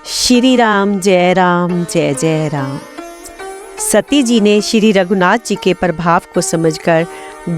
श्री राम जय जय राम। सती जी ने श्री रघुनाथ जी के प्रभाव को समझकर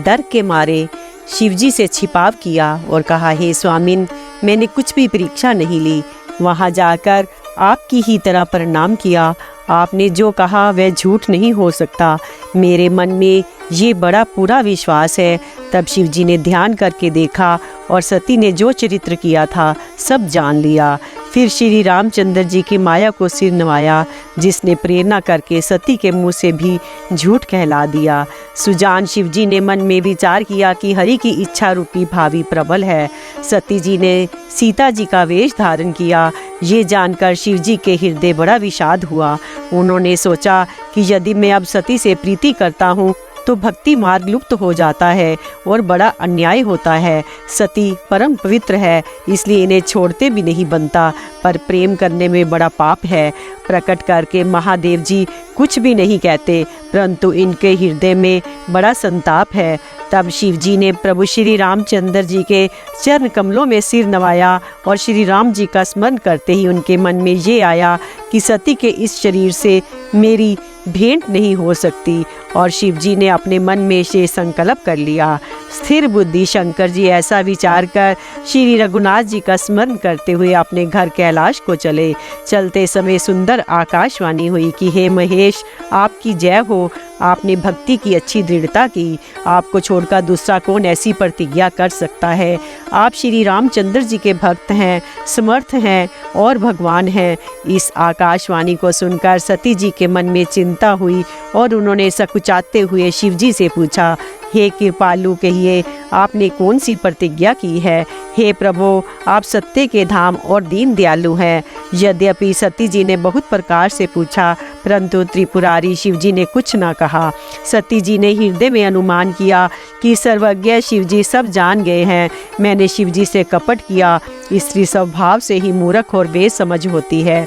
डर के मारे शिवजी से छिपाव किया और कहा, हे स्वामिन, मैंने कुछ भी परीक्षा नहीं ली। वहाँ जाकर आपकी ही तरह प्रणाम किया। आपने जो कहा वह झूठ नहीं हो सकता। मेरे मन में ये बड़ा पूरा विश्वास है। तब शिवजी ने ध्यान करके देखा और सती ने जो चरित्र किया था सब जान लिया। फिर श्री रामचंद्र जी की माया को सिर नवाया, जिसने प्रेरणा करके सती के मुंह से भी झूठ कहला दिया। सुजान शिवजी ने मन में विचार किया कि हरि की इच्छा रूपी भावी प्रबल है। सती जी ने सीता जी का वेश धारण किया। ये जानकर शिवजी के हृदय बड़ा विषाद हुआ। उन्होंने सोचा कि यदि मैं अब सती से प्रीति करता हूँ तो भक्ति मार्ग लुप्त हो जाता है और बड़ा अन्याय होता है। सती परम पवित्र है, इसलिए इन्हें छोड़ते भी नहीं बनता, पर प्रेम करने में बड़ा पाप है। प्रकट करके महादेव जी कुछ भी नहीं कहते, परंतु इनके हृदय में बड़ा संताप है। तब शिव जी ने प्रभु श्री रामचंद्र जी के चरण कमलों में सिर नवाया और श्री राम जी का स्मरण करते ही उनके मन में ये आया कि सती के इस शरीर से मेरी भेंट नहीं हो सकती। और शिव जी ने अपने मन में से संकल्प कर लिया। स्थिर बुद्धि शंकर जी ऐसा विचार कर श्री रघुनाथ जी का स्मरण करते हुए अपने घर कैलाश को चले। चलते समय सुंदर आकाशवाणी हुई कि हे महेश, आपकी जय हो। आपने भक्ति की अच्छी दृढ़ता की। आपको छोड़कर दूसरा कौन ऐसी प्रतिज्ञा कर सकता है। आप श्री रामचंद्र जी के भक्त हैं, समर्थ हैं और भगवान हैं। इस आकाशवाणी को सुनकर सती जी के मन में चिंता हुई और उन्होंने सकुचाते हुए शिव जी से पूछा, हे कृपालु, कहिए आपने कौन सी प्रतिज्ञा की है। हे प्रभु, आप सत्य के धाम और दीन दयालु हैं। यद्यपि सती जी ने बहुत प्रकार से पूछा, परंतु त्रिपुरारी शिव जी ने कुछ न कहा। सती जी ने हृदय में अनुमान किया कि सर्वज्ञ शिव जी सब जान गए हैं। मैंने शिव जी से कपट किया। स्त्री स्वभाव से ही मूर्ख और बेसमझ होती है।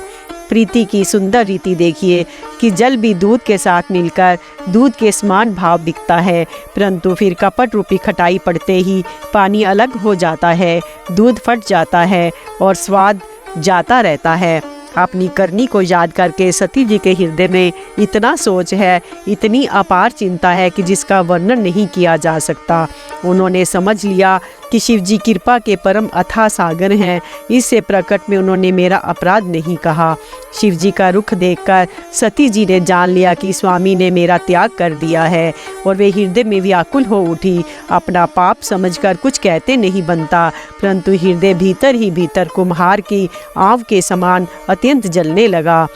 प्रीति की सुंदर रीति देखिए कि जल भी दूध के साथ मिलकर दूध के समान भाव दिखता है, परंतु फिर कपट रूपी खटाई पड़ते ही पानी अलग हो जाता है, दूध फट जाता है और स्वाद जाता रहता है। अपनी करनी को याद करके सती जी के हृदय में इतना सोच है, इतनी अपार चिंता है कि जिसका वर्णन नहीं किया जा सकता। उन्होंने समझ लिया कि शिव जी कृपा के परम अथाह सागर हैं। इससे प्रकट में उन्होंने मेरा अपराध नहीं कहा। शिव जी का रुख देखकर सती जी ने जान लिया कि स्वामी ने मेरा त्याग कर दिया है और वे हृदय में व्याकुल हो उठी। अपना पाप समझकर कुछ कहते नहीं बनता, परंतु हृदय भीतर ही भीतर कुम्हार की आंव के समान अत्यंत जलने लगा।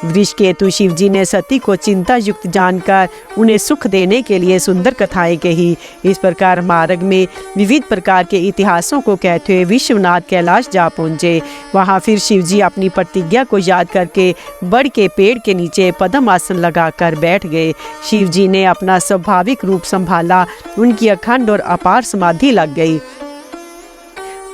वृषकेतु शिव जी ने सती को चिंता युक्त जानकर उन्हें सुख देने के लिए सुंदर कथाएं कही। इस प्रकार मार्ग में विविध प्रकार के इतिहासों को कहते हुए विश्वनाथ कैलाश जा पहुँचे। वहाँ फिर शिव जी अपनी प्रतिज्ञा को याद करके बड़ के पेड़ के नीचे पद्म आसन लगाकर बैठ गए। शिव जी ने अपना स्वाभाविक रूप संभाला। उनकी अखंड और अपार समाधि लग गई।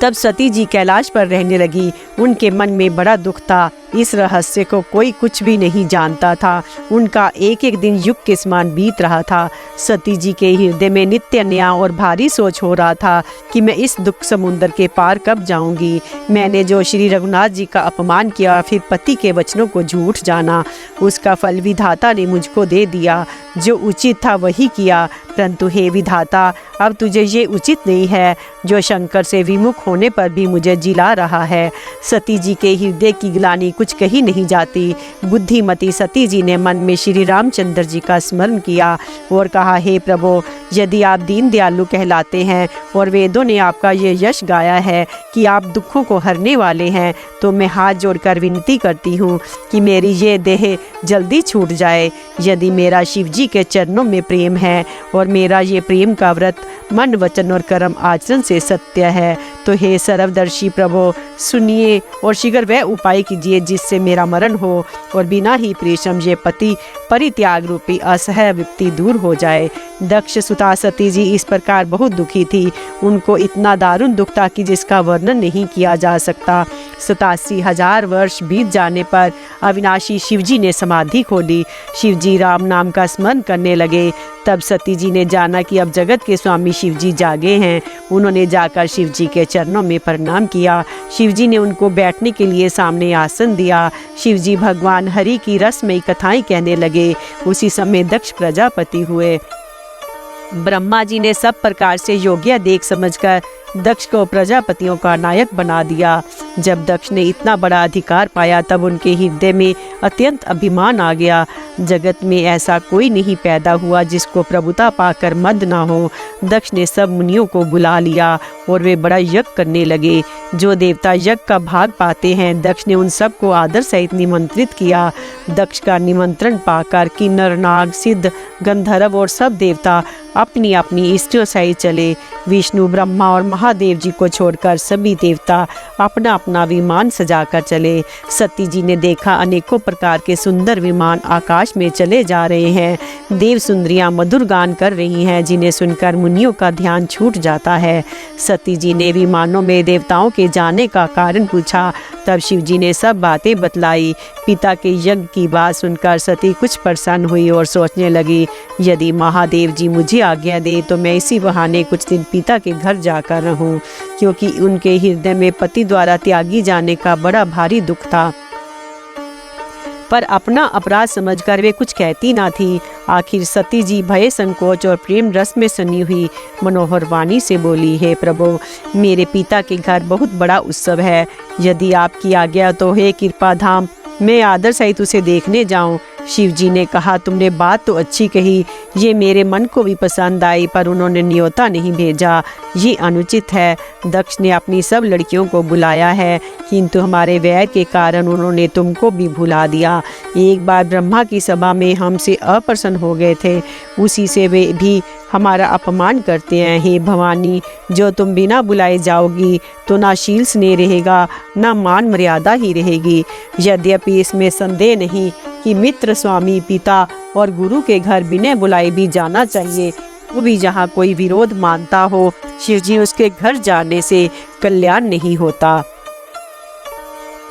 तब सती जी कैलाश पर रहने लगी। उनके मन में बड़ा दुख था। इस रहस्य को कोई कुछ भी नहीं जानता था। उनका एक एक दिन युग के समान बीत रहा था। सती जी के हृदय में नित्य नया और भारी सोच हो रहा था कि मैं इस दुख समुद्र के पार कब जाऊंगी। मैंने जो श्री रघुनाथ जी का अपमान किया, फिर पति के वचनों को झूठ जाना, उसका फल विधाता ने मुझको दे दिया। जो उचित था वही किया, परंतु हे विधाता, अब तुझे ये उचित नहीं है जो शंकर से विमुख होने पर भी मुझे जिला रहा है। सती जी के हृदय की ग्लानि कुछ कही नहीं जाती। बुद्धिमती सती जी ने मन में श्री रामचंद्र जी का स्मरण किया और कहा, हे प्रभु, यदि आप दीन दयालु कहलाते हैं और वेदों ने आपका ये यश गाया है कि आप दुखों को हरने वाले हैं, तो मैं हाथ जोड़कर विनती करती हूँ कि मेरी ये देह जल्दी छूट जाए। यदि मेरा शिव जी के चरणों में प्रेम है और मेरा ये प्रेम का व्रत मन वचन और कर्म आचरण से सत्य है, तो हे सर्वदर्शी प्रभु, सुनिए और शीघ्र वह उपाय कीजिए जिससे मेरा मरण हो और बिना ही परिश्रम ये पति परित्याग रूपी असह्य विपत्ति दूर हो जाए। दक्ष सुता सती जी इस प्रकार बहुत दुखी थी। उनको इतना दारुण दुख था कि जिसका वर्णन नहीं किया जा सकता। 87,000 वर्ष बीत जाने पर अविनाशी शिवजी ने समाधि खोली। शिवजी राम नाम का स्मरण करने लगे। तब सती जी ने जाना कि अब जगत के स्वामी शिवजी जागे हैं। उन्होंने जाकर शिवजी के चरणों में प्रणाम किया। शिवजी ने उनको बैठने के लिए सामने आसन दिया। शिवजी भगवान हरि की रसमयी कथाएं कहने लगे। उसी समय दक्ष प्रजापति हुए। ब्रह्मा जी ने सब प्रकार से योग्य देख समझकर दक्ष को प्रजापतियों का नायक बना दिया। जब दक्ष ने इतना बड़ा अधिकार पाया तब उनके हृदय में अत्यंत अभिमान आ गया। जगत में ऐसा कोई नहीं पैदा हुआ जिसको प्रभुता पाकर मद ना हो। दक्ष ने सब मुनियों को बुला लिया और वे बड़ा यज्ञ करने लगे। जो देवता यज्ञ का भाग पाते हैं, दक्ष ने उन सब को आदर सहित निमंत्रित किया। दक्ष का निमंत्रण पाकर किन्नर, नाग, सिद्ध, गंधर्व और सब देवता अपनी अपनी इष्टों सहित चले। विष्णु, ब्रह्मा और महादेव जी को छोड़कर सभी देवता अपना अपना विमान सजाकर चले। सती जी ने देखा अनेकों प्रकार के सुंदर विमान आकाश में चले जा रहे हैं। देव सुंदरियां मधुर गान कर रही हैं, जिन्हें सुनकर मुनियों का ध्यान छूट जाता है। सती जी ने विमानों में देवताओं के जाने का कारण पूछा। तब शिव जी ने सब बातें बतलाई। पिता के यज्ञ की बात सुनकर सती कुछ प्रसन्न हुई और सोचने लगी, यदि महादेव जी मुझे आज्ञा दे तो मैं इसी बहाने कुछ दिन पिता के घर जाकर रहूं, क्योंकि उनके हृदय में पति द्वारा त्यागी जाने का बड़ा भारी दुख था। पर अपना अपराध समझकर वे कुछ कहती ना थी। आखिर सती जी भय, संकोच और प्रेम रस में सनी हुई मनोहर वाणी से बोली, हे प्रभु, मेरे पिता के घर बहुत बड़ा उत्सव है। यदि आपकी आज्ञा तो हे कृपा धाम, मैं आदर सहित उसे देखने जाऊं। शिव जी ने कहा, तुमने बात तो अच्छी कही, ये मेरे मन को भी पसंद आई, पर उन्होंने न्योता नहीं भेजा, ये अनुचित है। दक्ष ने अपनी सब लड़कियों को बुलाया है, किंतु हमारे वैर के कारण उन्होंने तुमको भी भुला दिया। एक बार ब्रह्मा की सभा में हमसे अप्रसन्न हो गए थे, उसी से वे भी हमारा अपमान करते हैं। हे भवानी, जो तुम बिना बुलाए जाओगी तो ना शील स्नेह रहेगा, ना मान मर्यादा ही रहेगी। यद्यपि इसमें संदेह नहीं कि मित्र, स्वामी, पिता और गुरु के घर बिना बुलाए भी जाना चाहिए, वो भी जहाँ कोई विरोध मानता हो। शिवजी उसके घर जाने से कल्याण नहीं होता।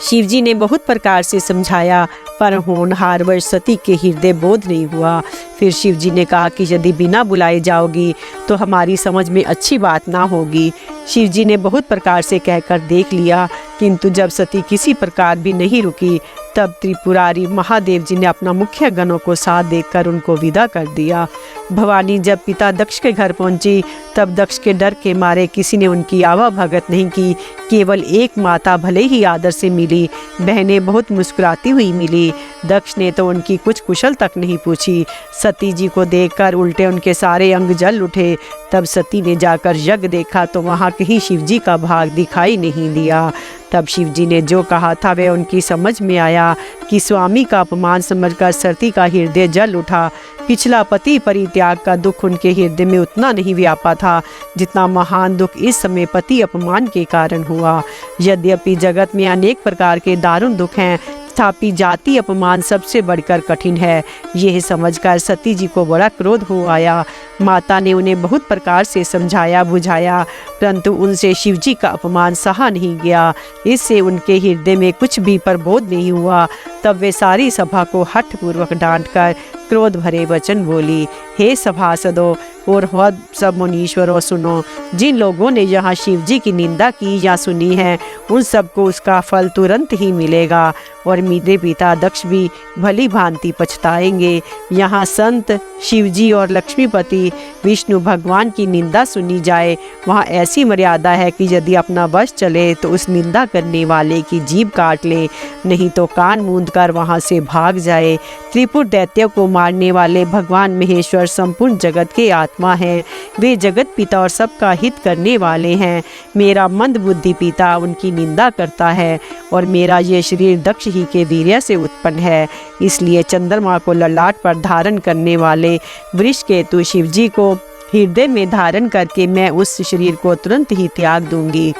शिवजी ने बहुत प्रकार से समझाया, पर होनहार वश सती के हृदय बोध नहीं हुआ। फिर शिवजी ने कहा कि यदि बिना बुलाए जाओगी तो हमारी समझ में अच्छी बात ना होगी। शिवजी ने बहुत प्रकार से कहकर देख लिया, किंतु जब सती किसी प्रकार भी नहीं रुकी, तब त्रिपुरारी महादेव जी ने अपना मुख्य गणों को साथ देकर उनको विदा कर दिया। भवानी जब पिता दक्ष के घर पहुंची, तब दक्ष के डर के मारे किसी ने उनकी आवा भगत नहीं की। केवल एक माता भले ही आदर से मिली, बहनें बहुत मुस्कुराती हुई मिली। दक्ष ने तो उनकी कुछ कुशल तक नहीं पूछी। सती जी को देखकर उल्टे उनके सारे अंग जल उठे। तब सती ने जाकर यज्ञ देखा तो वहाँ कहीं शिवजी का भाग दिखाई नहीं दिया। तब शिवजी ने जो कहा था वह उनकी समझ में आया कि स्वामी का अपमान समझकर सती का हृदय जल उठा। पिछला पति परित्याग का दुख उनके हृदय में उतना नहीं व्यापा था जितना महान दुख इस समय पति अपमान के कारण हुआ। यद्यपि जगत में अनेक प्रकार के दारुण दुख हैं, तथापि जाति अपमान सबसे बढ़कर कठिन है। यह समझकर सती जी को बड़ा क्रोध हो आया। माता ने उन्हें बहुत प्रकार से समझाया बुझाया, परंतु उनसे शिवजी का अपमान सहा नहीं गया। इससे उनके हृदय में कुछ भी प्रबोध नहीं हुआ। तब वे सारी सभा को हठपूर्वक डांटकर क्रोध भरे वचन बोली, हे सभासदों और सब मुनीश्वरों, सुनो, जिन लोगों ने यहाँ शिवजी की निंदा की या सुनी है, उन सबको उसका फल तुरंत ही मिलेगा और मेरे पिता दक्ष भी भली भांति पछताएंगे। यहाँ संत, शिवजी और लक्ष्मीपति विष्णु भगवान की निंदा सुनी जाए, वहाँ ऐसी मर्यादा है कि यदि अपना वश चले तो उस निंदा करने वाले की जीभ काट ले, नहीं तो कान मूंद कर वहाँ से भाग जाए। त्रिपुर दैत्य को मारने वाले भगवान महेश्वर संपूर्ण जगत के आत्मा हैं। वे जगत पिता और सबका हित करने वाले हैं। मेरा मंद बुद्धि पिता उनकी निंदा करता है और मेरा ये शरीर दक्ष ही के वीर्य से उत्पन्न है। इसलिए चंद्रमा को ललाट पर धारण करने वाले वृषकेतु शिवजी को हृदय में धारण करके मैं उस शरीर को तुरंत ही त्याग दूंगी।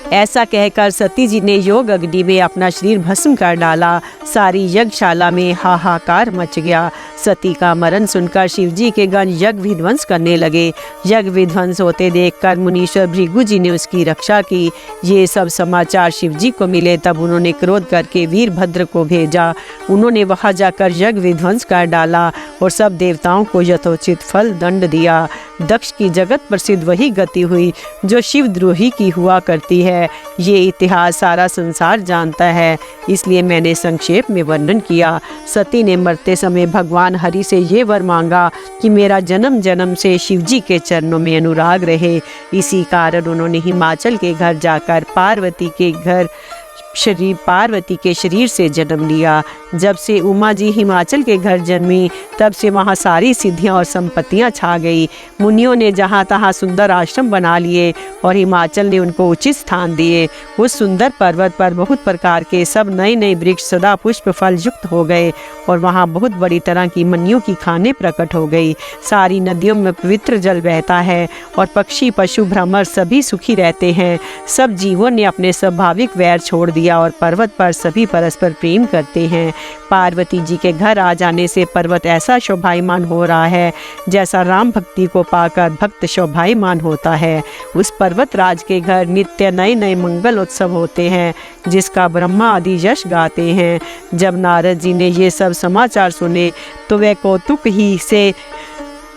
ऐसा कहकर सती जी ने योग अग्नि में अपना शरीर भस्म कर डाला। सारी यज्ञशाला में हाहाकार मच गया। सती का मरण सुनकर शिवजी के गण यज्ञ विध्वंस करने लगे। यज्ञ विध्वंस होते देखकर मुनीश्वर भृगु जी ने उसकी रक्षा की। ये सब समाचार शिवजी को मिले तब उन्होंने क्रोध करके वीरभद्र को भेजा। उन्होंने वहां जाकर यज्ञ विध्वंस कर डाला और सब देवताओं को यथोचित फल दंड दिया। दक्ष की जगत प्रसिद्ध वही गति हुई जो शिवद्रोही की हुआ करती है। ये इतिहास सारा संसार जानता है, इसलिए मैंने संक्षेप में वर्णन किया। सती ने मरते समय भगवान हरि से ये वर मांगा कि मेरा जन्म जन्म से शिवजी के चरणों में अनुराग रहे। इसी कारण उन्होंने हिमाचल के घर जाकर पार्वती के शरीर से जन्म लिया। जब से उमा जी हिमाचल के घर जन्मी तब से वहाँ सारी सिद्धियाँ और संपत्तियाँ छा गई। मुनियों ने जहाँ तहाँ सुंदर आश्रम बना लिए और हिमाचल ने उनको उचित स्थान दिए। उस सुंदर पर्वत पर बहुत प्रकार के सब नए नए वृक्ष सदा पुष्प फल युक्त हो गए और वहाँ बहुत बड़ी तरह की मनियों की खाने प्रकट हो गई। सारी नदियों में पवित्र जल बहता है और पक्षी पशु भ्रमर सभी सुखी रहते हैं। सब जीवों ने अपने स्वाभाविक वैर छोड़ दिया और पर्वत पर सभी परस्पर प्रेम करते हैं। पार्वती जी के घर आ जाने से पर्वत ऐसा शोभायमान हो रहा है जैसा राम भक्ति को पाकर भक्त शोभायमान होता है। उस पर्वत राज के घर नित्य नए नए मंगल उत्सव होते हैं जिसका ब्रह्मा आदि यश गाते हैं। जब नारद जी ने ये सब समाचार सुने तो वे कौतुक ही से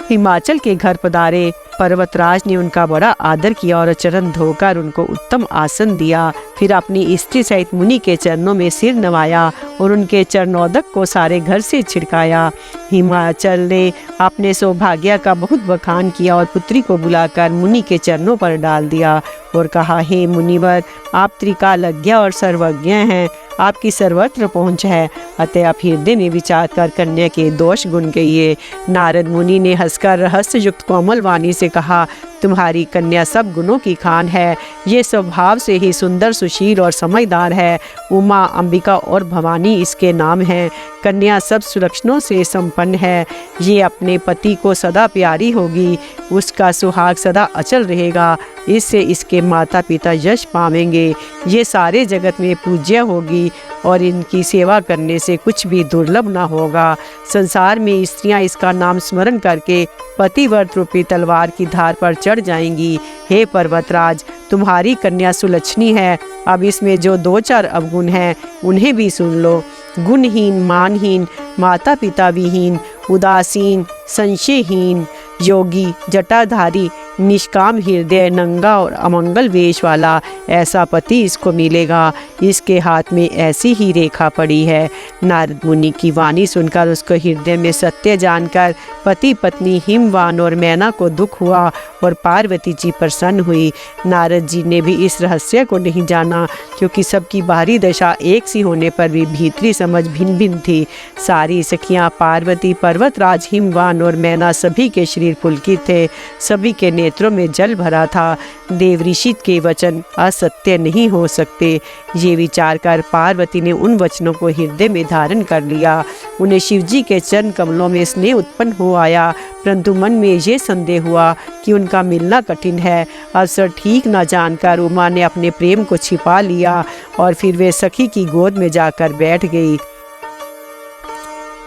हिमाचल के घर पधारे। पर्वतराज ने उनका बड़ा आदर किया और चरण धोकर उनको उत्तम आसन दिया। फिर अपनी स्त्री सहित मुनि के चरणों में सिर नवाया और उनके चरणोदक को सारे घर से छिड़काया। हिमाचल ने अपने सौभाग्य का बहुत बखान किया और पुत्री को बुलाकर मुनि के चरणों पर डाल दिया और कहा, हे मुनिवर, आप त्रिकालज्ञ और सर्वज्ञ हैं, आपकी सर्वत्र पहुँच है, अतः आप हृदय में विचार कर कन्या के दोष गुण कहिए। नारद मुनि ने हंसकर रहस्य युक्त कोमल वाणी से कहा, तुम्हारी कन्या सब गुणों की खान है। ये स्वभाव से ही सुंदर, सुशील और समझदार है। उमा, अंबिका और भवानी इसके नाम हैं। कन्या सब सुलक्षणों से संपन्न है। ये अपने पति को सदा प्यारी होगी, उसका सुहाग सदा अचल रहेगा। इससे इसके माता पिता यश पावेंगे। ये सारे जगत में पूज्य होगी और इनकी सेवा करने से कुछ भी दुर्लभ ना होगा। संसार में स्त्रियां इसका नाम स्मरण करके पतिव्रत रूपी तलवार की धार पर चढ़ जाएंगी। हे पर्वतराज, तुम्हारी कन्या सुलक्षणी है। अब इसमें जो 2-4 अवगुण हैं उन्हें भी सुन लो। गुणहीन, मानहीन, माता पिता विहीन, उदासीन, संशयहीन, योगी, जटाधारी, निष्काम हृदय, नंगा और अमंगल वेश वाला ऐसा पति इसको मिलेगा। इसके हाथ में ऐसी ही रेखा पड़ी है। नारद मुनि की वाणी सुनकर उसको हृदय में सत्य जानकर पति पत्नी हिमवान और मैना को दुख हुआ और पार्वती जी प्रसन्न हुई। नारद जी ने भी इस रहस्य को नहीं जाना क्योंकि सबकी बाहरी दशा एक सी होने पर भी भीतरी समझ भिन्न भिन्न थी। सारी सखियां पार्वती, पर्वतराज, हिमवान और मैना सभी के शरीर पुलकित थे। सभी के नेत्रों में जल भरा था। देव ऋषि के वचन असत्य नहीं हो सकते। ये विचार कर पार्वती ने उन वचनों को हृदय में धारण कर लिया। उन्हें शिवजी के चरण कमलों में स्नेह उत्पन्न हो आया, परंतु मन में ये संदेह हुआ कि उनका मिलना कठिन है। अवसर ठीक न जानकर उमा ने अपने प्रेम को छिपा लिया और फिर वे सखी की गोद में जाकर बैठ गई।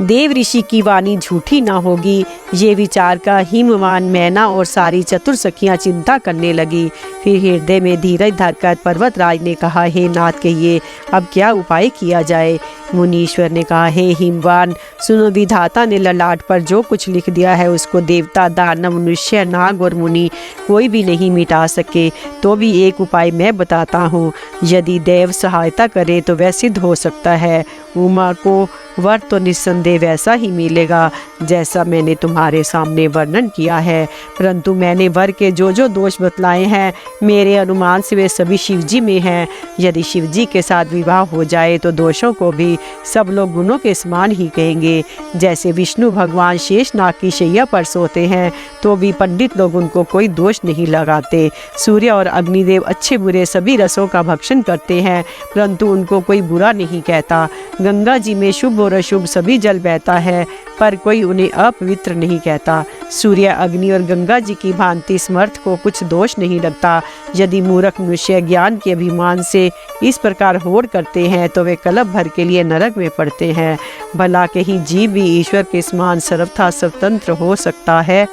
देव ऋषि की वाणी झूठी ना होगी, ये विचार का हिमवान, मैना और सारी चतुर सखियां चिंता करने लगी। फिर हृदय में धीरज धरकर पर्वतराज ने कहा, हे नाथ, कहिए अब क्या उपाय किया जाए। मुनीश्वर ने कहा, हे हिमवान, सुनो, विधाता ने ललाट पर जो कुछ लिख दिया है उसको देवता, दानव, मनुष्य, नाग और मुनि कोई भी नहीं मिटा सके। तो भी एक उपाय मैं बताता हूँ, यदि देव सहायता करे तो वह सिद्ध हो सकता है। उमा को वर तो निस्संदेह वैसा ही मिलेगा जैसा मैंने तुम्हारे सामने वर्णन किया है, परंतु मैंने वर के जो जो दोष बतलाए हैं मेरे अनुमान से वे सभी शिवजी में हैं। यदि शिवजी के साथ विवाह हो जाए तो दोषों को भी सब लोग गुणों के समान ही कहेंगे। जैसे विष्णु भगवान शेषनाग की शैया पर सोते हैं तो भी पंडित लोग उनको कोई दोष नहीं लगाते। सूर्य और अग्निदेव अच्छे बुरे सभी रसों का भक्षण करते हैं परंतु उनको कोई बुरा नहीं कहता। गंगा जी में शुभ और अशुभ सभी जल बहता है, पर कोई उन्हें अपवित्र नहीं कहता। सूर्य, अग्नि और गंगा जी की भांति समर्थ को कुछ दोष नहीं लगता। यदि मूर्ख मनुष्य ज्ञान के अभिमान से इस प्रकार होड़ करते हैं तो वे कल्प भर के लिए नरक में पड़ते हैं। भला कहीं जीव भी ईश्वर के समान सर्वथा स्वतंत्र हो सकता है?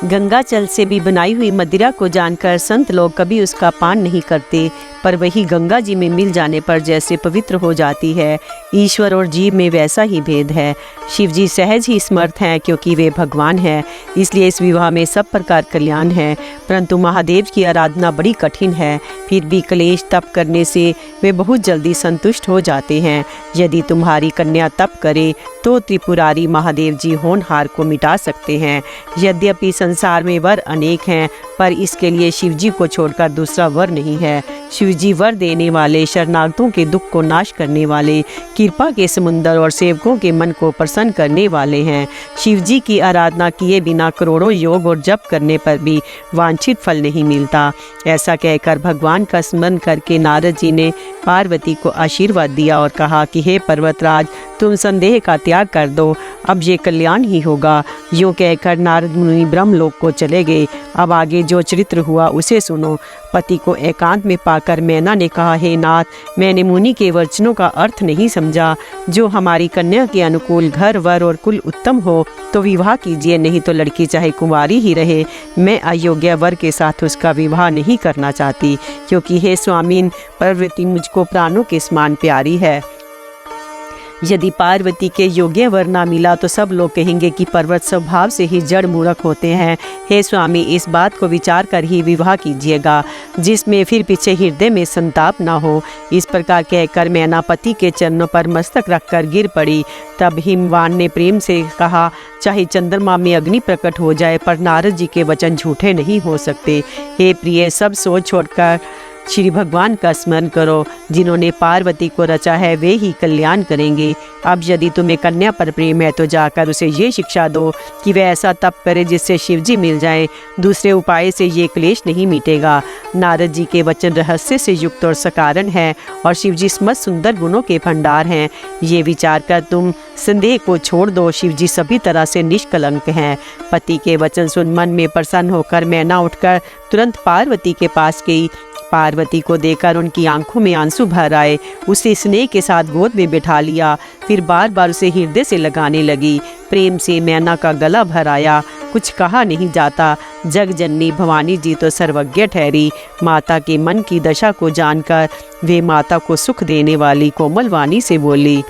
गंगा जल से भी बनाई हुई मदिरा को जानकर संत लोग कभी उसका पान नहीं करते, पर वही गंगा जी में मिल जाने पर जैसे पवित्र हो जाती है। ईश्वर और जीव में वैसा ही भेद है। शिव जी सहज ही समर्थ हैं क्योंकि वे भगवान हैं, इसलिए इस विवाह में सब प्रकार कल्याण है। परंतु महादेव की आराधना बड़ी कठिन है, फिर भी क्लेश तप करने से वे बहुत जल्दी संतुष्ट हो जाते हैं। यदि तुम्हारी कन्या तप करे तो त्रिपुरारी महादेव जी होनहार को मिटा सकते हैं। यद्यपि संसार में वर अनेक हैं, पर इसके लिए शिव जी को छोड़कर दूसरा वर नहीं है। शिव जी वर देने वाले, शरणागतों के दुख को नाश करने वाले, कृपा के समुंदर और सेवकों के मन को प्रसन्न करने वाले हैं। शिव जी की आराधना किए बिना करोड़ों योग और जप करने पर भी वांछित फल नहीं मिलता। ऐसा कहकर भगवान का स्मरण करके नारद जी ने पार्वती को आशीर्वाद दिया और कहा कि हे पर्वतराज, तुम संदेह का त्याग कर दो, अब ये कल्याण ही होगा। यूँ कहकर नारद मुनि ब्रह्मलोक को चले गए। अब आगे जो चरित्र हुआ उसे सुनो। पति को एकांत में पाकर मैना ने कहा, हे नाथ, मैंने मुनि के वचनों का अर्थ नहीं समझा। जो हमारी कन्या के अनुकूल घर वर और कुल उत्तम हो तो विवाह कीजिए, नहीं तो लड़की चाहे कुंवारी ही रहे। मैं अयोग्य वर के साथ उसका विवाह नहीं करना चाहती, क्योंकि हे स्वामीन, पार्वती मुझको प्राणों के समान प्यारी है। यदि पार्वती के योग्य वर ना मिला तो सब लोग कहेंगे कि पर्वत स्वभाव से ही जड़ मूर्ख होते हैं। हे स्वामी, इस बात को विचार कर ही विवाह कीजिएगा, जिसमें फिर पीछे हृदय में संताप ना हो। इस प्रकार कहकर मैना पति के चरणों पर मस्तक रखकर गिर पड़ी। तब हिमवान ने प्रेम से कहा, चाहे चंद्रमा में अग्नि प्रकट हो जाए, पर नारद जी के वचन झूठे नहीं हो सकते। हे प्रिय, सब सोच छोड़कर श्री भगवान का स्मरण करो। जिन्होंने पार्वती को रचा है वे ही कल्याण करेंगे। अब यदि तुम्हें कन्या पर प्रेम है तो जाकर उसे ये शिक्षा दो कि वह ऐसा तप करे जिससे शिवजी मिल जाए। दूसरे उपाय से ये क्लेश नहीं मिटेगा। नारद जी के वचन रहस्य से युक्त और सकारण है और शिवजी समस्त सुंदर गुणों के भंडार हैं। ये विचार कर तुम संदेह को छोड़ दो। शिवजी सभी तरह से निष्कलंक हैं। पति के वचन सुन मन में प्रसन्न होकर मैना उठकर तुरंत पार्वती के पास गई। पार्वती को देखकर उनकी आंखों में आंसू भर आए। उसे स्नेह के साथ गोद में बिठा लिया, फिर बार बार उसे हृदय से लगाने लगी। प्रेम से मैना का गला भर आया। कुछ कहा नहीं जाता। जग जननी भवानी जी तो सर्वज्ञ ठहरी। माता के मन की दशा को जानकर वे माता को सुख देने वाली कोमल वाणी से बोली,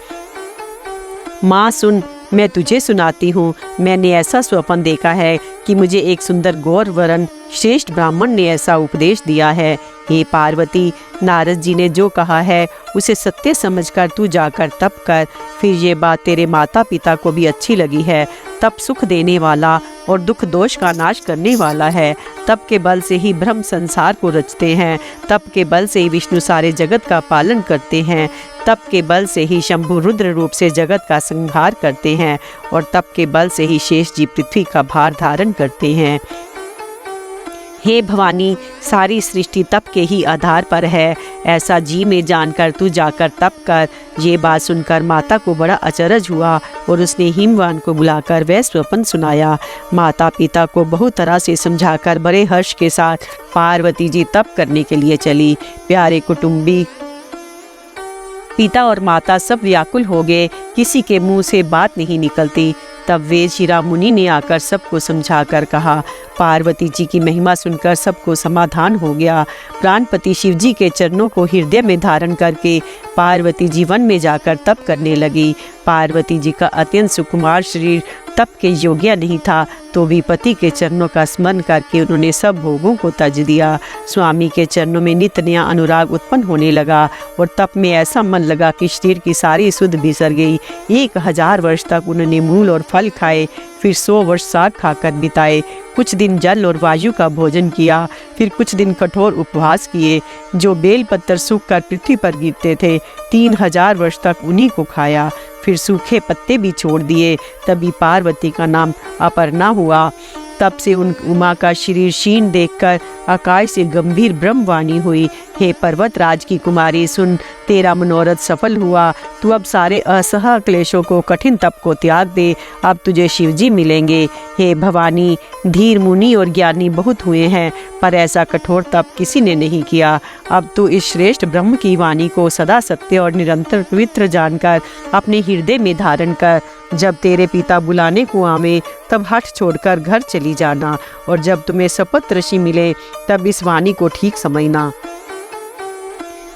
माँ सुन, मैं तुझे सुनाती हूँ। मैंने ऐसा स्वप्न देखा है कि मुझे एक सुंदर गौर वरण श्रेष्ठ ब्राह्मण ने ऐसा उपदेश दिया है। हे पार्वती, नारद जी ने जो कहा है उसे सत्य समझकर तू जाकर तप कर। फिर ये बात तेरे माता पिता को भी अच्छी लगी है। तप सुख देने वाला और दुख दोष का नाश करने वाला है। तप के बल से ही ब्रह्म संसार को रचते हैं। तप के बल से ही विष्णु सारे जगत का पालन करते हैं। तप के बल से ही शंभु रुद्र रूप से जगत का संहार करते हैं और तप के बल से ही शेष जी पृथ्वी का भार धारण करते हैं। हे भवानी, सारी सृष्टि तप के ही आधार पर है। ऐसा जी में जानकर तू जाकर तप कर। ये बात सुनकर माता को बड़ा अचरज हुआ और उसने हिमवान को बुलाकर वह स्वप्न सुनाया। माता पिता को बहुत तरह से समझाकर बड़े हर्ष के साथ पार्वती जी तप करने के लिए चली। प्यारे कुटुंबी, पिता और माता सब व्याकुल हो गए। किसी के मुंह से बात नहीं निकलती। तब वेद शिरा मुनि ने आकर सबको समझाकर कहा। पार्वती जी की महिमा सुनकर सबको समाधान हो गया। प्राणपति शिव जी के चरणों को हृदय में धारण करके पार्वती जी वन में जाकर तप करने लगी। पार्वती जी का अत्यंत सुकुमार शरीर तप के योग्य नहीं था, तो भी पति के चरणों का स्मरण करके उन्होंने सब भोगों को तज दिया। स्वामी के चरणों में नित्य नया अनुराग उत्पन्न होने लगा और तप में ऐसा मन लगा कि शरीर की सारी सुध बिसर गई। 1000 वर्ष तक उन्होंने मूल और फल खाए, फिर 100 वर्ष साग खाकर बिताए। कुछ दिन जल और वायु का भोजन किया, फिर कुछ दिन कठोर उपवास किए। जो बेल पत्तर सूख कर पृथ्वी पर गिरते थे, 3000 वर्ष तक उन्हीं को खाया। फिर सूखे पत्ते भी छोड़ दिए। तभी पार्वती का नाम अपर्णा हुआ। तब से उन उमा का शरीर क्षीण देखकर आकाश से गंभीर ब्रह्मवाणी हुई, हे पर्वत राज की कुमारी, सुन, तेरा मनोरथ सफल हुआ। तू अब सारे असह क्लेशों को, कठिन तप को त्याग दे। अब तुझे शिवजी मिलेंगे। हे भवानी, धीर मुनि और ज्ञानी बहुत हुए हैं, पर ऐसा कठोर तप किसी ने नहीं किया। अब तू इस श्रेष्ठ ब्रह्म की वाणी को सदा सत्य और निरंतर पवित्र जानकर अपने हृदय में धारण कर। जब तेरे पिता बुलाने को आवे तब हठ छोड़कर घर चली जाना, और जब तुम्हें शपथ ऋषि मिले तब इस वाणी को ठीक समझना।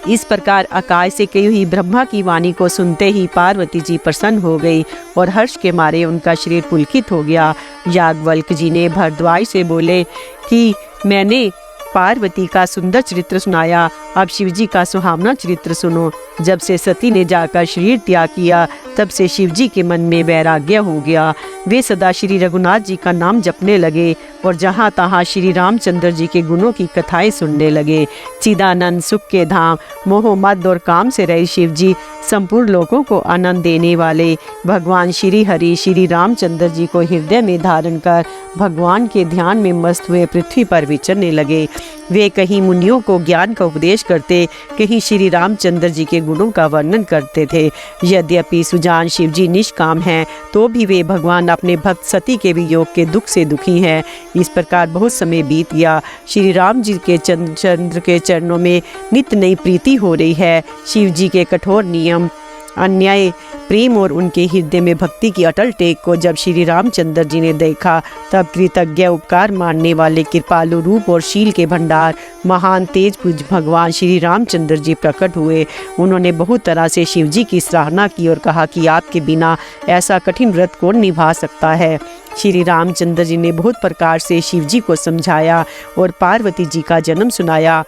इस प्रकार आकाश से कही हुई ब्रह्मा की वाणी को सुनते ही पार्वती जी प्रसन्न हो गई और हर्ष के मारे उनका शरीर पुलकित हो गया। याज्ञवल्क्य जी ने भरद्वाज से बोले कि मैंने पार्वती का सुंदर चरित्र सुनाया, अब शिवजी का सुहावना चरित्र सुनो। जब से सती ने जाकर शरीर त्याग किया तब से शिवजी के मन में वैराग्य हो गया। वे सदा श्री रघुनाथ जी का नाम जपने लगे और जहाँ तहाँ श्री रामचंद्र जी के गुणों की कथाएं सुनने लगे। चिदानंद, सुख के धाम, मोह मद और काम से रहे शिवजी संपूर्ण लोगों को आनंद देने वाले भगवान श्री हरि श्री रामचंद्र जी को हृदय में धारण कर भगवान के ध्यान में मस्त हुए पृथ्वी पर विचरने लगे। वे कहीं मुनियों को ज्ञान का उपदेश करते, कहीं श्री रामचंद्र जी के गुणों का वर्णन करते थे। यद्यपि सुजान शिवजी निष्काम हैं, तो भी वे भगवान अपने भक्त सती के वियोग के दुख से दुखी हैं। इस प्रकार बहुत समय बीत गया। श्री राम जी के चंद्र के चरणों में नित्य नई प्रीति हो रही है। शिव जी के कठोर नियम, अन्याय, प्रेम और उनके हृदय में भक्ति की अटल टेक को जब श्री रामचंद्र जी ने देखा तब कृतज्ञ, उपकार मानने वाले, कृपालु रूप और शील के भंडार, महान तेज पूज भगवान श्री रामचंद्र जी प्रकट हुए। उन्होंने बहुत तरह से शिव जी की सराहना की और कहा कि आपके बिना ऐसा कठिन व्रत कौन निभा सकता है। श्री रामचंद्र जी ने बहुत प्रकार से शिव जी को समझाया और पार्वती जी का जन्म सुनाया।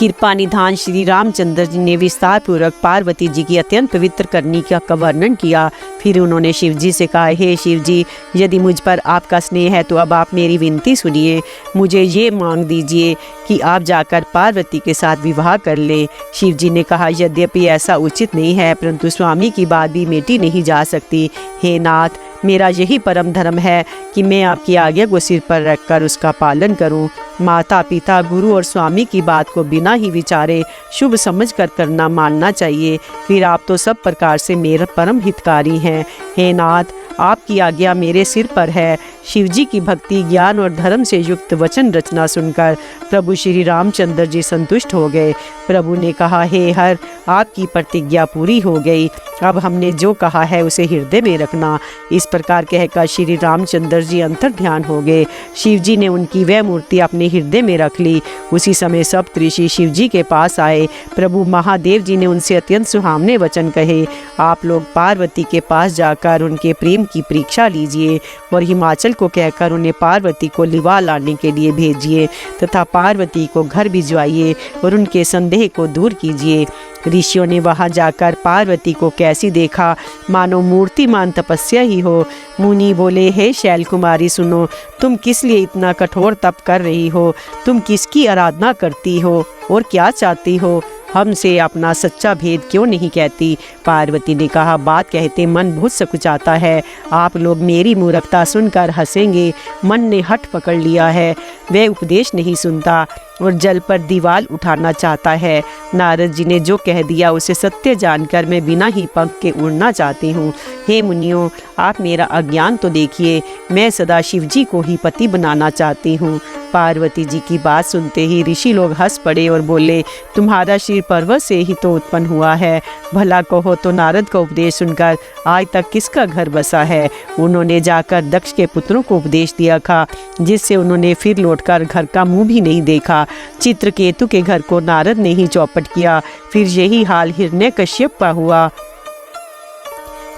कृपा निधान श्री रामचंद्र जी ने विस्तार पूर्वक पार्वती जी की अत्यंत पवित्र करनी का वर्णन किया। फिर उन्होंने शिव जी से कहा, हे शिव जी, यदि मुझ पर आपका स्नेह है तो अब आप मेरी विनती सुनिए। मुझे ये मांग दीजिए कि आप जाकर पार्वती के साथ विवाह कर लें। शिव जी ने कहा, यद्यपि ऐसा उचित नहीं है, परंतु स्वामी की बात भी मेटी नहीं जा सकती। हे नाथ, मेरा यही परम धर्म है कि मैं आपकी आज्ञा को सिर पर रखकर उसका पालन करूं। माता पिता, गुरु और स्वामी की बात को बिना ही विचारे शुभ समझकर करना मानना चाहिए। फिर आप तो सब प्रकार से मेरे परम हितकारी हैं। हे नाथ, आपकी आज्ञा मेरे सिर पर है। शिवजी की भक्ति, ज्ञान और धर्म से युक्त वचन रचना सुनकर प्रभु श्री रामचंद्र जी संतुष्ट हो गए। प्रभु ने कहा, हे हर, आपकी प्रतिज्ञा पूरी हो गई। अब हमने जो कहा है उसे हृदय में रखना। इस प्रकार कहकर श्री रामचंद्र जी अंतर ध्यान हो गए। शिव जी ने उनकी वह मूर्ति अपने हृदय में रख ली। उसी समय सप्तऋषि शिव जी के पास आए। प्रभु महादेव जी ने उनसे अत्यंत सुहावने वचन कहे, आप लोग पार्वती के पास जाकर उनके प्रेम की परीक्षा लीजिए और हिमाचल को कहकर उन्हें पार्वती को लिवा लाने के लिए भेजिए तथा पार्वती को घर भिजवाइए और उनके संदेह को दूर कीजिए। ऋषियों ने वहां जाकर पार्वती को कैसी देखा, मानो मूर्तिमान तपस्या ही हो। मुनि बोले, हे शैल कुमारी, सुनो, तुम किस लिए इतना कठोर तप कर रही हो? तुम किसकी आराधना करती हो और क्या चाहती हो? हमसे अपना सच्चा भेद क्यों नहीं कहती? पार्वती ने कहा, बात कहते मन बहुत सकुचाता है। आप लोग मेरी मूर्खता सुनकर हंसेंगे। मन ने हठ पकड़ लिया है, वह उपदेश नहीं सुनता और जल पर दीवार उठाना चाहता है। नारद जी ने जो कह दिया उसे सत्य जानकर मैं बिना ही पंख के उड़ना चाहती हूँ। हे मुनियों, आप मेरा अज्ञान तो देखिए, मैं सदा शिवजी को ही पति बनाना चाहती हूँ। पार्वती जी की बात सुनते ही ऋषि लोग हंस पड़े और बोले, तुम्हारा शरीर पर्वत से ही तो उत्पन्न हुआ है। भला कहो तो नारद का उपदेश सुनकर आज तक किसका घर बसा है? उन्होंने जाकर दक्ष के पुत्रों को उपदेश दिया था, जिससे उन्होंने फिर लौटकर घर का मुंह भी नहीं देखा। चित्रकेतु के घर को नारद ने ही चौपट किया। फिर यही हाल हिरण्यकश्यप का हुआ।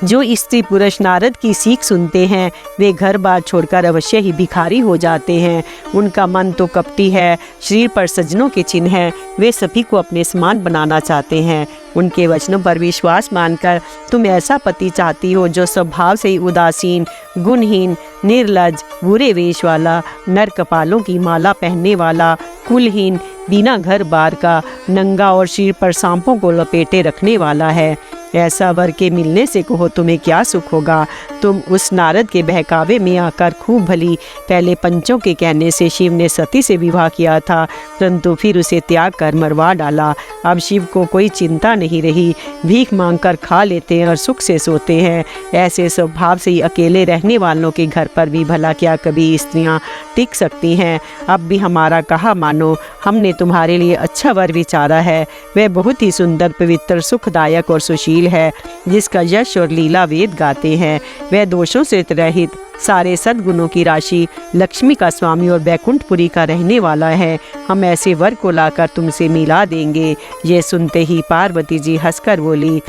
जो स्त्री पुरुष नारद की सीख सुनते हैं वे घर बार छोड़कर अवश्य ही भिखारी हो जाते हैं। उनका मन तो कपटी है, शरीर पर सज्जनों के चिन्ह हैं। वे सभी को अपने समान बनाना चाहते हैं। उनके वचनों पर विश्वास मानकर तुम ऐसा पति चाहती हो जो स्वभाव से ही उदासीन, गुणहीन, निर्लज, बुरे वेश वाला, नर कपालों की माला पहनने वाला, कुलहीन, बिना घर बार का, नंगा और सिर पर सांपों को लपेटे रखने वाला है। ऐसा वर के मिलने से कहो तुम्हें क्या सुख होगा। तुम उस नारद के बहकावे में आकर खूब भली। पहले पंचों के कहने से शिव ने सती से विवाह किया था, परंतु फिर उसे त्याग कर मरवा डाला। अब शिव को कोई चिंता नहीं रही, भीख मांगकर खा लेते हैं और सुख से सोते हैं। ऐसे स्वभाव से ही अकेले रहने वालों के घर पर भी भला क्या कभी स्त्रियां टिक सकती हैं। अब भी हमारा कहा मानो, हमने तुम्हारे लिए अच्छा वर विचारा है। वह बहुत ही सुंदर, पवित्र, सुखदायक और सुशील है, जिसका यश और लीला वेद गाते हैं। वह दोषों से रहित, सारे सद्गुणों की राशि, लक्ष्मी का स्वामी और बैकुंठपुरी का रहने वाला है। हम ऐसे वर को लाकर तुमसे मिला देंगे। ये सुनते ही पार्वती जी हंसकर बोली,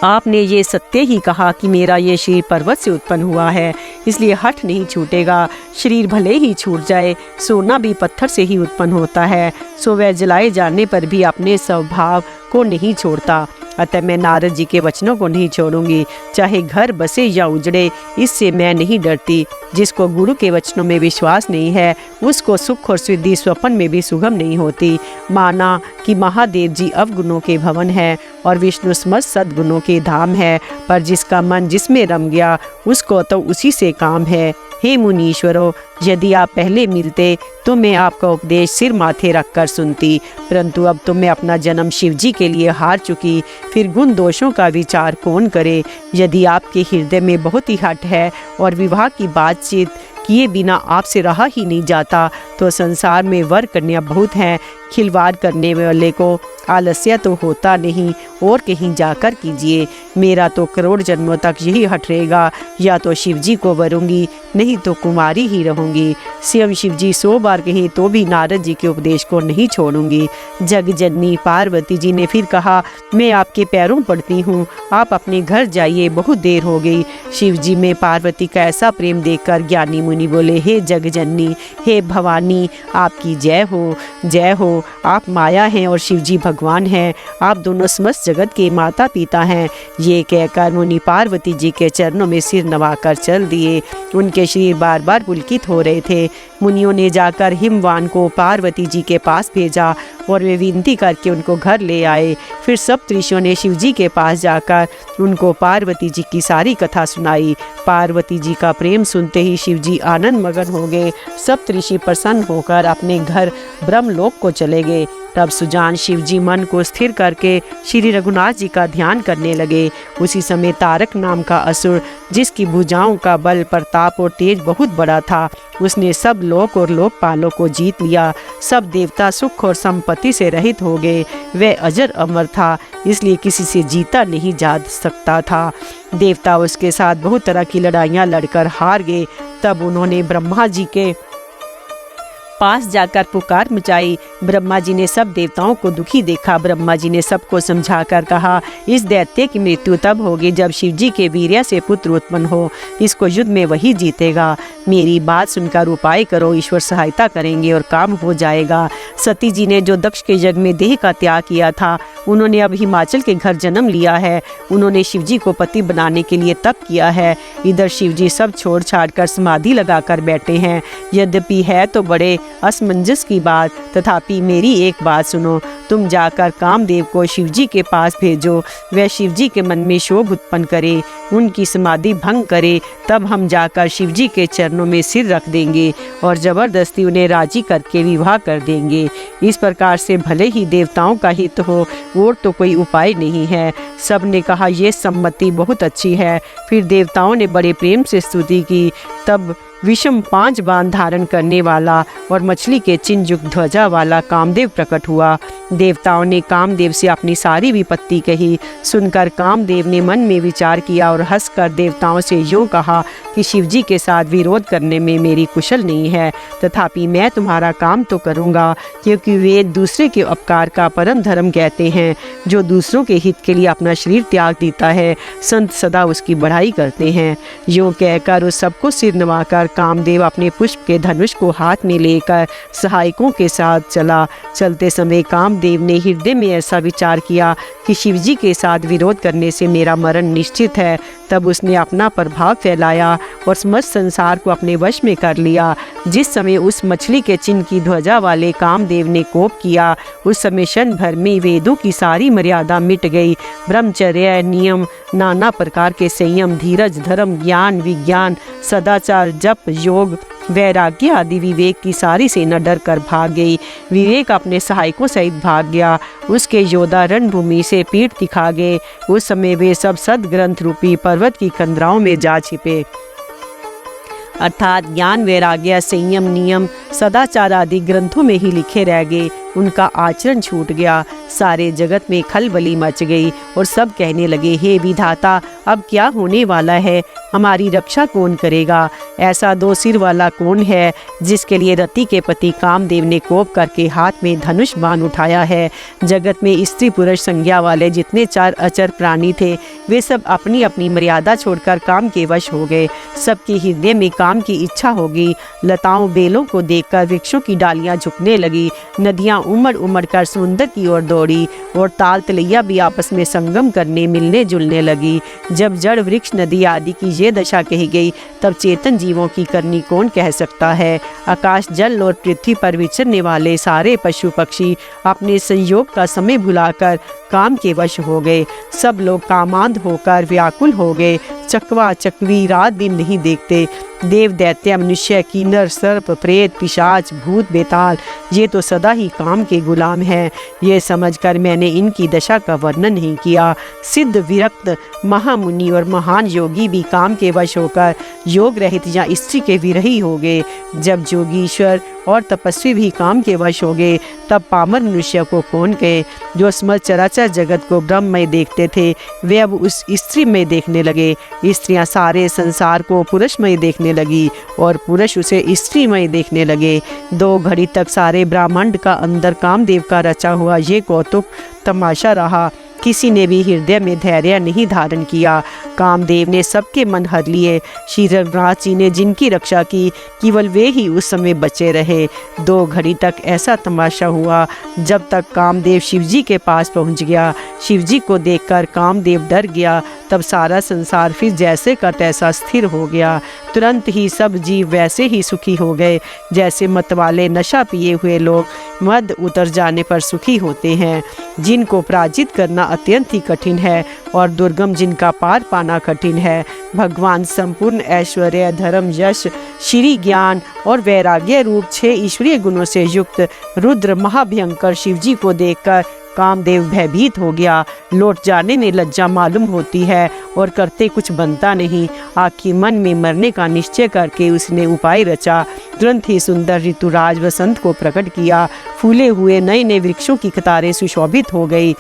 आपने ये सत्य ही कहा कि मेरा ये शरीर पर्वत से उत्पन्न हुआ है, इसलिए हठ नहीं छूटेगा। शरीर भले ही छूट जाए, सोना भी पत्थर से ही उत्पन्न होता है, सो वह जलाए जाने पर भी अपने स्वभाव को नहीं छोड़ता। अतः मैं नारद जी के वचनों को नहीं छोड़ूंगी, चाहे घर बसे या उजड़े, इससे मैं नहीं डरती। जिसको गुरु के वचनों में विश्वास नहीं है, उसको सुख और सिद्धि स्वप्न में भी सुगम नहीं होती। माना कि महादेव जी अवगुणों के भवन है और विष्णु समस्त सद्गुणों के धाम है, पर जिसका मन जिसमें रम गया, उसको तो उसी से काम है। हे मुनीश्वरों, यदि आप पहले मिलते तो मैं आपका उपदेश सिर माथे रखकर सुनती, परंतु अब तो मैं अपना जन्म शिव जी के लिए हार चुकी। फिर गुण दोषों का विचार कौन करे। यदि आपके हृदय में बहुत ही हठ है और विवाह की बातचीत किए बिना आपसे रहा ही नहीं जाता, तो संसार में वर कन्या बहुत हैं। खिलवाड़ करने वाले को आलस्य तो होता नहीं, और कहीं जाकर कीजिए। मेरा तो करोड़ जन्मों तक यही हट रहेगा, या तो शिवजी को वरूंगी, नहीं तो कुमारी ही रहूंगी। स्वयं शिवजी 100 बार कहे तो भी नारद जी के उपदेश को नहीं छोड़ूंगी। जगजननी पार्वती जी ने फिर कहा, मैं आपके पैरों पड़ती हूँ, आप अपने घर जाइए, बहुत देर हो गई। शिवजी में पार्वती का ऐसा प्रेम देखकर ज्ञानी मुनि बोले, हे जगजननी, हे भवानी, आपकी जय हो, जय हो। आप माया हैं और शिवजी भगवान हैं, आप दोनों समस्त जगत के माता पिता हैं। ये कहकर मुनि पार्वती जी के चरणों में सिर नवाकर चल दिए। उनके शरीर बार बार पुलकित हो रहे थे। मुनियों ने जाकर हिमवान को पार्वती जी के पास भेजा और वे विनती करके उनको घर ले आए। फिर सब ऋषियों ने शिवजी के पास जाकर उनको पार्वती जी की सारी कथा सुनाई। पार्वती जी का प्रेम सुनते ही शिवजी आनंद मगन हो गए। सब ऋषि प्रसन्न होकर अपने घर ब्रह्मलोक को चले गए। तब सुजान शिवजी मन को स्थिर करके श्री रघुनाथ जी का ध्यान करने लगे। उसी समय तारक नाम का असुर, जिसकी भुजाओं का बल, प्रताप और तेज बहुत बड़ा था, उसने सब लोक और लोकपालों को जीत लिया। सब देवता सुख और संपत्ति से रहित हो गए। वह अजर अमर था, इसलिए किसी से जीता नहीं जा सकता था। देवता उसके साथ बहुत तरह की लड़ाइयाँ लड़कर हार गए। तब उन्होंने ब्रह्मा जी के पास जाकर पुकार मचाई। ब्रह्मा जी ने सब देवताओं को दुखी देखा। ब्रह्मा जी ने सबको समझाकर कहा, इस दैत्य की मृत्यु तब होगी जब शिवजी के वीर्य से पुत्र उत्पन्न हो। इसको युद्ध में वही जीतेगा। मेरी बात सुनकर उपाय करो, ईश्वर सहायता करेंगे और काम हो जाएगा। सती जी ने जो दक्ष के यज्ञ में देह का त्याग किया था, उन्होंने अब हिमाचल के घर जन्म लिया है। उन्होंने शिवजी को पति बनाने के लिए तप किया है। इधर शिवजी सब छोड़ छाड़ कर समाधि लगाकर बैठे हैं। यद्यपि है तो बड़े असमंजस की बात, तथापि मेरी एक बात सुनो। तुम जाकर कामदेव को शिवजी के पास भेजो। वह शिवजी के मन में शोभ उत्पन्न करे, उनकी समाधि भंग करे, तब हम जाकर शिवजी के चरणों में सिर रख देंगे और जबरदस्ती उन्हें राजी करके विवाह कर देंगे। इस प्रकार से भले ही देवताओं का हित हो, और तो कोई उपाय नहीं है। सब ने कहा, ये सम्मति बहुत अच्छी है। फिर देवताओं ने बड़े प्रेम से स्तुति की। तब विषम 5 बाण धारण करने वाला और मछली के चिन्ह युक्त ध्वजा वाला कामदेव प्रकट हुआ। देवताओं ने कामदेव से अपनी सारी विपत्ति कही। सुनकर कामदेव ने मन में विचार किया और हंसकर देवताओं से यूँ कहा कि शिवजी के साथ विरोध करने में मेरी कुशल नहीं है, तथापि मैं तुम्हारा काम तो करूँगा, क्योंकि वे दूसरे के उपकार का परम धर्म कहते हैं। जो दूसरों के हित के लिए अपना शरीर त्याग देता है, संत सदा उसकी बढ़ाई करते हैं। यूँ कहकर उस सबको सिर नवाकर कामदेव अपने पुष्प के धनुष को हाथ में लेकर सहायकों के साथ चला। चलते समय कामदेव ने हृदय में ऐसा विचार किया कि शिवजी के साथ विरोध करने से मेरा मरण निश्चित है। तब उसने अपना प्रभाव फैलाया और समस्त संसार को अपने वश में कर लिया। जिस समय उस मछली के चिन्ह की ध्वजा वाले कामदेव ने कोप किया, उस समय क्षण भर में वेदों की सारी मर्यादा मिट गई। ब्रह्मचर्य, नियम, नाना प्रकार के संयम, धीरज, धर्म, ज्ञान, विज्ञान, सदाचार, जप, योग, वैराग्य आदि विवेक की सारी सेना डर कर भाग गई। विवेक अपने सहायकों सहित भाग गया। उसके योद्धा रणभूमि से पीठ दिखा गए। उस समय वे सब सदग्रंथ रूपी पर्वत की कंदराओं में जा छिपे, अर्थात ज्ञान, वैराग्य, संयम, नियम, सदाचार आदि ग्रंथों में ही लिखे रह गए। उनका आचरण छूट गया। सारे जगत में खलबली मच गई और सब कहने लगे, हे विधाता, अब क्या होने वाला है? हमारी रक्षा कौन करेगा? ऐसा दो सिर वाला कौन है जिसके लिए रति के पति कामदेव ने कोप करके हाथ में धनुष बाण उठाया है? जगत में स्त्री पुरुष संज्ञा वाले जितने चार अचर प्राणी थे, वे सब अपनी अपनी मर्यादा छोड़कर काम के वश हो गए। सबके हृदय में काम की इच्छा होगी। लताओं बेलों को देखकर वृक्षों की डालियां झुकने लगी। नदियां उमड़ उमड़ कर समुंदर की ओर दौड़ी और ताल तलैया भी आपस में संगम करने मिलने जुलने लगी। जब जड़, वृक्ष, नदी आदि की ये दशा कही गई, तब चेतन जीवों की करनी कौन कह सकता है? आकाश, जल और पृथ्वी पर विचरने वाले सारे पशु पक्षी अपने संयोग का समय भुलाकर काम के वश हो गए। सब लोग कामांध होकर व्याकुल हो गए। चकवा चकवी रात दिन नहीं देखते। देव, दैत्य, मनुष्य, किन्नर, सर्प, प्रेत, पिशाच, भूत, बेताल, ये तो सदा ही काम के गुलाम हैं। ये समझकर मैंने इनकी दशा का वर्णन नहीं किया। सिद्ध, विरक्त, महामुनि और महान योगी भी काम के वश होकर योग रहित या स्त्री के विरही हो गए। जब योगीश्वर और तपस्वी भी काम के वश हो गए, तब पामर मनुष्य को कौन कहे? जो समस्त चराचर जगत को ब्रह्ममय देखते थे, वे अब उस स्त्री में देखने लगे। स्त्रियां सारे संसार को पुरुषमय देखने लगी और पुरुष उसे स्त्रीमय देखने लगे। 2 घड़ी तक सारे ब्रह्मांड का अंदर कामदेव का रचा हुआ ये कौतुक तमाशा रहा। किसी ने भी हृदय में धैर्य नहीं धारण किया। कामदेव ने सबके मन हर लिए। श्री रघुनाथ जी ने जिनकी रक्षा की, केवल वे ही उस समय बचे रहे। 2 घड़ी तक ऐसा तमाशा हुआ जब तक कामदेव शिवजी के पास पहुंच गया। शिवजी को देखकर कामदेव डर गया। तब सारा संसार फिर जैसे का तैसा स्थिर हो गया। तुरंत ही सब जीव वैसे ही सुखी हो गए जैसे मतवाले नशा पिए हुए लोग मद उतर जाने पर सुखी होते हैं। जिनको पराजित करना अत्यंत ही कठिन है और दुर्गम जिनका पार पाना कठिन है, भगवान संपूर्ण ऐश्वर्य, धर्म, यश, श्री, ज्ञान और वैराग्य रूप 6 ईश्वरीय गुणों से युक्त रुद्र महाभयंकर शिवजी को देखकर कामदेव भयभीत हो गया। लौट जाने में लज्जा मालूम होती है और करते कुछ बनता नहीं। आखिर मन में मरने का निश्चय करके उसने उपाय रचा। तुरंत ही सुंदर ऋतुराज वसंत को प्रकट किया। फूले हुए नए नए वृक्षों की कतारें सुशोभित हो गई।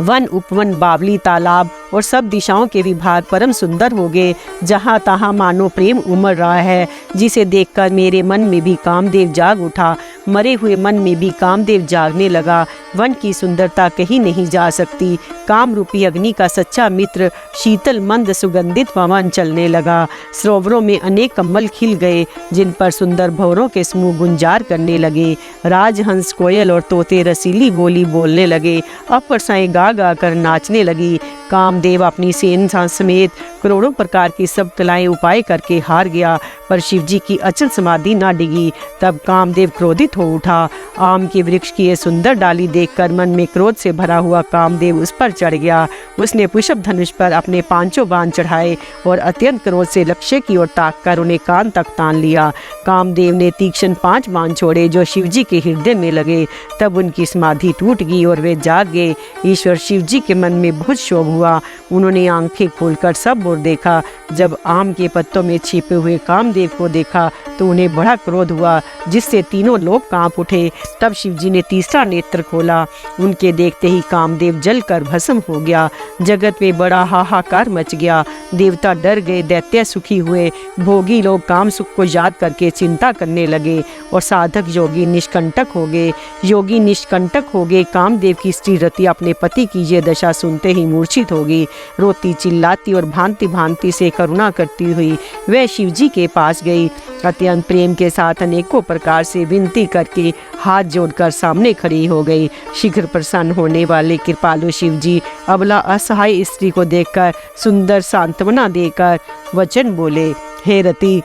वन, उपवन, बावली, तालाब और सब दिशाओं के विभाग परम सुंदर हो गए। जहाँ तहाँ मानो प्रेम उमड़ रहा है, जिसे देखकर मेरे मन में भी कामदेव जाग उठा। मरे हुए मन में भी कामदेव जागने लगा। वन की सुंदरता कहीं नहीं जा सकती। काम रूपी अग्नि का सच्चा मित्र शीतल मंद सुगंधित पवन चलने लगा। सरोवरों में अनेक कमल खिल गए, जिन पर सुंदर भंवरों के समूह गुंजार करने लगे। राजहंस, कोयल और तोते रसीली बोली बोलने लगे। अप्रसाएं गा गा कर नाचने लगी। कामदेव अपनी सेना समेत करोड़ों प्रकार की सब कलाएं उपाय करके हार गया, पर शिवजी की अचल समाधि ना डिगी। तब कामदेव क्रोधित हो उठा। आम के वृक्ष की ये सुंदर डाली देखकर मन में क्रोध से भरा हुआ कामदेव उस पर चढ़ गया। उसने पुष्प धनुष पर अपने 5 बाण चढ़ाए और अत्यंत क्रोध से लक्ष्य की ओर ताककर उन्हें कान तक तान लिया। कामदेव ने तीक्ष्ण 5 बाण छोड़े जो शिवजी के हृदय में लगे। तब उनकी समाधि टूट गई और वे जाग गए। ईश्वर शिवजी के मन में बहुत क्षोभ हुआ। उन्होंने आंखें खोलकर सब ओर देखा। जब आम के पत्तों में छिपे हुए कामदेव को देखा तो उन्हें बड़ा क्रोध हुआ, जिससे तीनों लोग कांप उठे। तब शिवजी ने तीसरा नेत्र खोला। उनके देखते ही कामदेव जलकर भस्म हो गया। जगत में बड़ा हाहाकार मच गया। देवता डर गए, दैत्य सुखी हुए। भोगी लोग काम सुख को याद करके चिंता करने लगे और साधक योगी निष्कंटक हो गए। योगी निष्कंटक हो गए। कामदेव की स्त्री रति अपने पति की ये दशा सुनते ही मूर्छित हो गई। रोती चिल्लाती और भांति भांति से करुणा करती हुई वह शिव जी के पास गई। अत्यंत प्रेम के साथ अनेकों प्रकार से विनती करके हाथ जोड़कर सामने खड़ी हो गई। शीघ्र प्रसन्न होने वाले कृपालु शिव जी अबला असहाय स्त्री को देखकर सुंदर सांत्वना देकर वचन बोले, हे रति,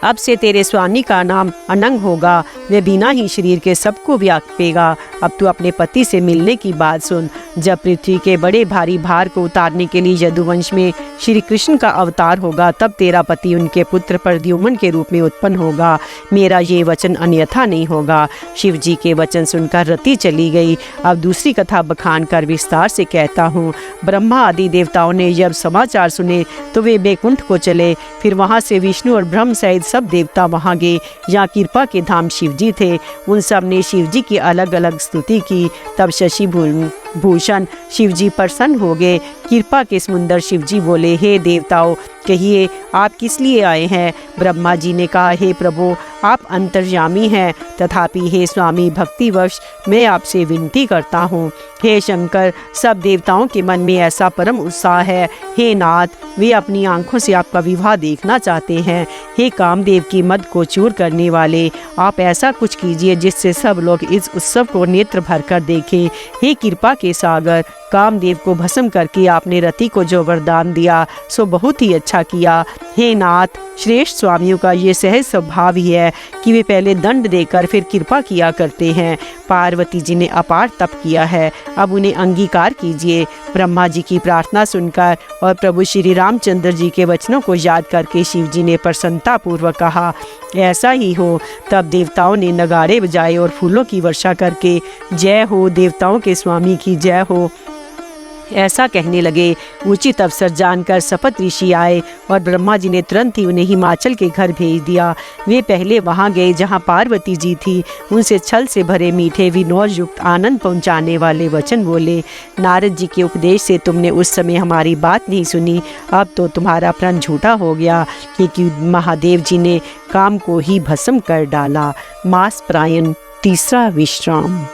अब से तेरे स्वामी का नाम अनंग होगा। वे बिना ही शरीर के सबको व्यापेगा। अब तू अपने पति से मिलने की बात सुन। जब पृथ्वी के बड़े भारी भार को उतारने के लिए यदुवंश में श्री कृष्ण का अवतार होगा, तब तेरा पति उनके पुत्र प्रद्युम्न के रूप में उत्पन्न होगा। मेरा ये वचन अन्यथा नहीं होगा। शिव जी के वचन सुनकर रति चली गई। अब दूसरी कथा बखान कर विस्तार से कहता हूँ। ब्रह्मा आदि देवताओं ने जब समाचार सुने तो वे बैकुंठ को चले। फिर वहाँ से विष्णु और ब्रह्म सहित सब देवता वहाँ गए। यहाँ कृपा के धाम शिव जी थे। उन सब ने शिव जी की अलग अलग स्तुति की। तब शशि भूषण शिव जी प्रसन्न हो गए। कृपा के समुंदर शिव जी बोले, हे देवताओं, कहिए आप किस लिए आए हैं। ब्रह्मा जी ने कहा, हे प्रभु, आप अंतर्यामी हैं, तथापि हे स्वामी, भक्तिवश मैं आपसे विनती करता हूँ। हे शंकर, सब देवताओं के मन में ऐसा परम उत्साह है। हे नाथ, वे अपनी आंखों से आपका विवाह देखना चाहते हैं। हे कामदेव की मद को चूर करने वाले, आप ऐसा कुछ कीजिए जिससे सब लोग इस उत्सव को नेत्र भर कर देखें। हे कृपा के सागर, कामदेव को भस्म करके आपने रति को जो वरदान दिया सो बहुत ही अच्छा किया। हे नाथ, श्रेष्ठ स्वामियों का ये सहज स्वभाव ही है कि वे पहले दंड देकर फिर कृपा किया करते हैं। पार्वती जी ने अपार तप किया है, अब उन्हें अंगीकार कीजिए। ब्रह्मा जी की प्रार्थना सुनकर और प्रभु श्री रामचंद्र जी के वचनों को याद करके शिव जी ने प्रसन्नता पूर्वक कहा, ऐसा ही हो। तब देवताओं ने नगाड़े बजाए और फूलों की वर्षा करके जय हो, देवताओं के स्वामी की जय हो, ऐसा कहने लगे। उचित अवसर जानकर शपथ ऋषि आए और ब्रह्मा जी ने तुरंत ही उन्हें हिमाचल के घर भेज दिया। वे पहले वहां गए जहां पार्वती जी थी। उनसे छल से भरे मीठे विनोद युक्त आनंद पहुंचाने वाले वचन बोले। नारद जी के उपदेश से तुमने उस समय हमारी बात नहीं सुनी। अब तो तुम्हारा प्रण झूठा हो गया, क्योंकि महादेव जी ने काम को ही भस्म कर डाला। मास प्रायण तीसरा विश्राम।